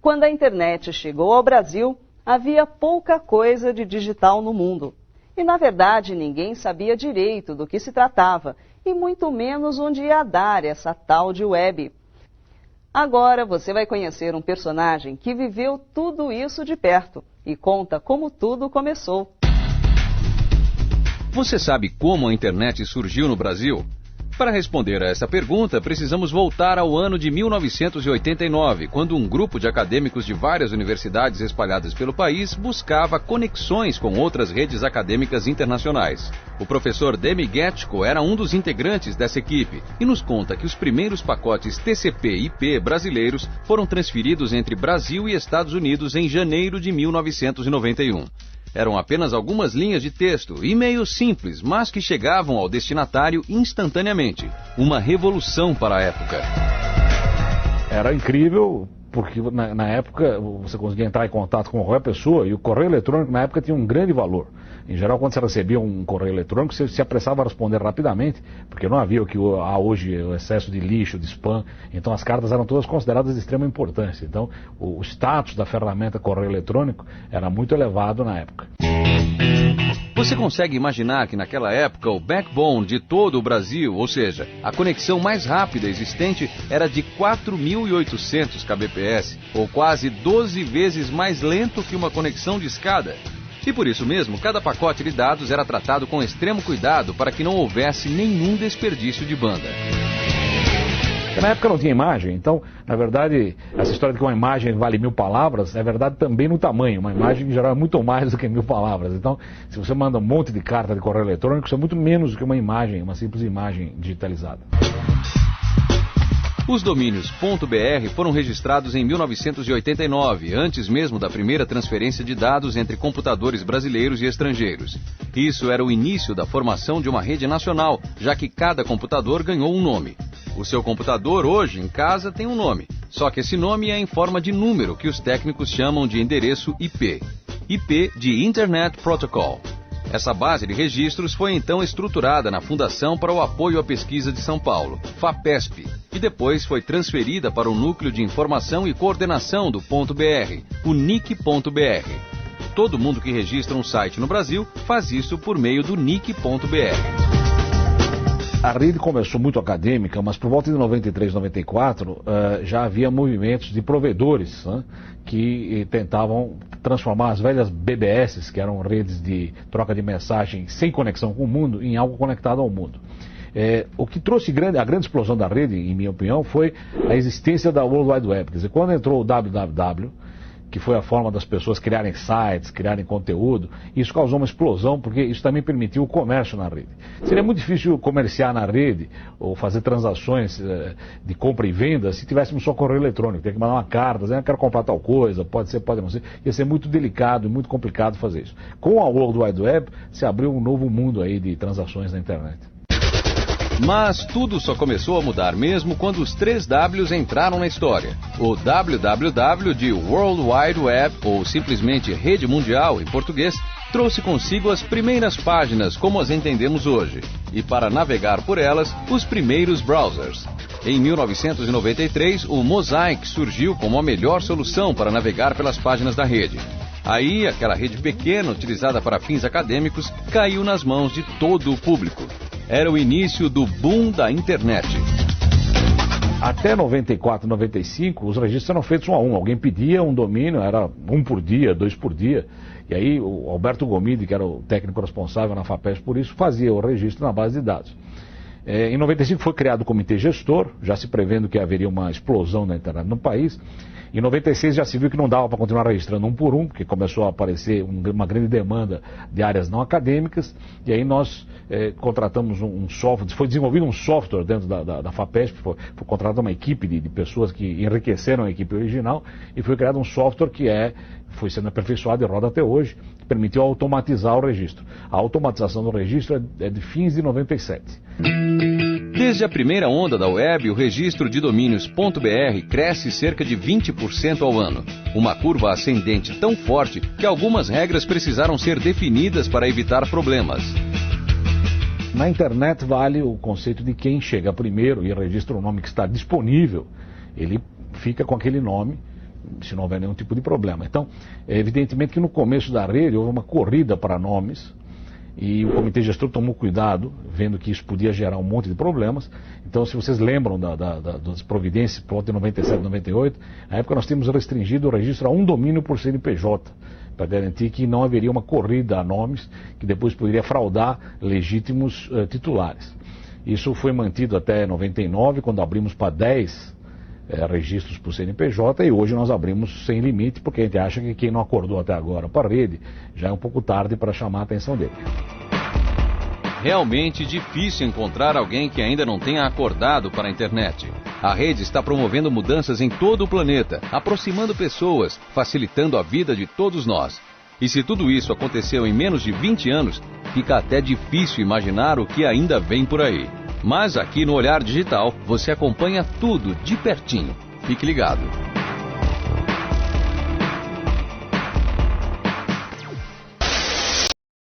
Quando a internet chegou ao Brasil, havia pouca coisa de digital no mundo. E, na verdade, ninguém sabia direito do que se tratava, e muito menos onde ia dar essa tal de web. Agora você vai conhecer um personagem que viveu tudo isso de perto e conta como tudo começou. Você sabe como a internet surgiu no Brasil? Para responder a essa pergunta, precisamos voltar ao ano de 1989, quando um grupo de acadêmicos de várias universidades espalhadas pelo país buscava conexões com outras redes acadêmicas internacionais. O professor Demi Getchko era um dos integrantes dessa equipe e nos conta que os primeiros pacotes TCP/IP brasileiros foram transferidos entre Brasil e Estados Unidos em janeiro de 1991. Eram apenas algumas linhas de texto, e-mails simples, mas que chegavam ao destinatário instantaneamente. Uma revolução para a época. Era incrível, porque na época você conseguia entrar em contato com qualquer pessoa e o correio eletrônico na época tinha um grande valor. Em geral, quando você recebia um correio eletrônico, você se apressava a responder rapidamente, porque não havia o que há hoje, o excesso de lixo, de spam. Então as cartas eram todas consideradas de extrema importância. Então o status da ferramenta correio eletrônico era muito elevado na época. Você consegue imaginar que naquela época o backbone de todo o Brasil, ou seja, a conexão mais rápida existente, era de 4.800 kbps, ou quase 12 vezes mais lento que uma conexão de escada. E por isso mesmo, cada pacote de dados era tratado com extremo cuidado para que não houvesse nenhum desperdício de banda. Na época não tinha imagem, então, na verdade, essa história de que uma imagem vale 1000 palavras, é verdade também no tamanho. Uma imagem em geral é muito mais do que 1000 palavras. Então, se você manda um monte de carta de correio eletrônico, isso é muito menos do que uma imagem, uma simples imagem digitalizada. Os domínios .br foram registrados em 1989, antes mesmo da primeira transferência de dados entre computadores brasileiros e estrangeiros. Isso era o início da formação de uma rede nacional, já que cada computador ganhou um nome. O seu computador hoje em casa tem um nome, só que esse nome é em forma de número, que os técnicos chamam de endereço IP. IP de Internet Protocol. Essa base de registros foi então estruturada na Fundação para o Apoio à Pesquisa de São Paulo, FAPESP, e depois foi transferida para o Núcleo de Informação e Coordenação do .br, o NIC.br. Todo mundo que registra um site no Brasil faz isso por meio do NIC.br. A rede começou muito acadêmica, mas por volta de 93, 94, já havia movimentos de provedores, né, que tentavam transformar as velhas BBS, que eram redes de troca de mensagem sem conexão com o mundo, em algo conectado ao mundo. O que trouxe a grande explosão da rede, em minha opinião, foi a existência da World Wide Web. Quer dizer, quando entrou o www, que foi a forma das pessoas criarem sites, criarem conteúdo, isso causou uma explosão, porque isso também permitiu o comércio na rede. Seria muito difícil comerciar na rede, ou fazer transações de compra e venda, se tivéssemos só correio eletrônico. Tem que mandar uma carta, dizendo, quero comprar tal coisa, pode ser, pode não ser. Ia ser muito delicado e muito complicado fazer isso. Com a World Wide Web, se abriu um novo mundo aí de transações na internet. Mas tudo só começou a mudar mesmo quando os 3 Ws entraram na história. O www de World Wide Web, ou simplesmente Rede Mundial em português, trouxe consigo as primeiras páginas como as entendemos hoje, e para navegar por elas, os primeiros browsers. Em 1993, o Mosaic surgiu como a melhor solução para navegar pelas páginas da rede. Aí, aquela rede pequena, utilizada para fins acadêmicos, caiu nas mãos de todo o público. Era o início do boom da internet. Até 94, 95, os registros eram feitos um a um. Alguém pedia um domínio, era 1 por dia, 2 por dia. E aí o Alberto Gomide, que era o técnico responsável na FAPESP por isso, fazia o registro na base de dados. Em 95 foi criado o comitê gestor, já se prevendo que haveria uma explosão da internet no país. Em 96 já se viu que não dava para continuar registrando 1 por 1, porque começou a aparecer uma grande demanda de áreas não acadêmicas, e aí nós contratamos um software, foi desenvolvido um software dentro da FAPESP, foi contratada uma equipe de pessoas que enriqueceram a equipe original, e foi criado um software que foi sendo aperfeiçoado e roda até hoje, que permitiu automatizar o registro. A automatização do registro é de fins de 97. Desde a primeira onda da web, o registro de domínios .br cresce cerca de 20% ao ano. Uma curva ascendente tão forte que algumas regras precisaram ser definidas para evitar problemas. Na internet vale o conceito de quem chega primeiro e registra o nome que está disponível, ele fica com aquele nome se não houver nenhum tipo de problema. Então, é evidentemente que no começo da rede houve uma corrida para nomes, e o comitê gestor tomou cuidado, vendo que isso podia gerar um monte de problemas. Então, se vocês lembram das providências, por volta de 97, 98, na época nós tínhamos restringido o registro a um domínio por CNPJ, para garantir que não haveria uma corrida a nomes, que depois poderia fraudar legítimos titulares. Isso foi mantido até 99, quando abrimos para 10 registros por CNPJ, e hoje nós abrimos sem limite, porque a gente acha que quem não acordou até agora para a rede, já é um pouco tarde para chamar a atenção dele. Realmente difícil encontrar alguém que ainda não tenha acordado para a internet. A rede está promovendo mudanças em todo o planeta, aproximando pessoas, facilitando a vida de todos nós. E se tudo isso aconteceu em menos de 20 anos, fica até difícil imaginar o que ainda vem por aí. Mas aqui no Olhar Digital, você acompanha tudo de pertinho. Fique ligado.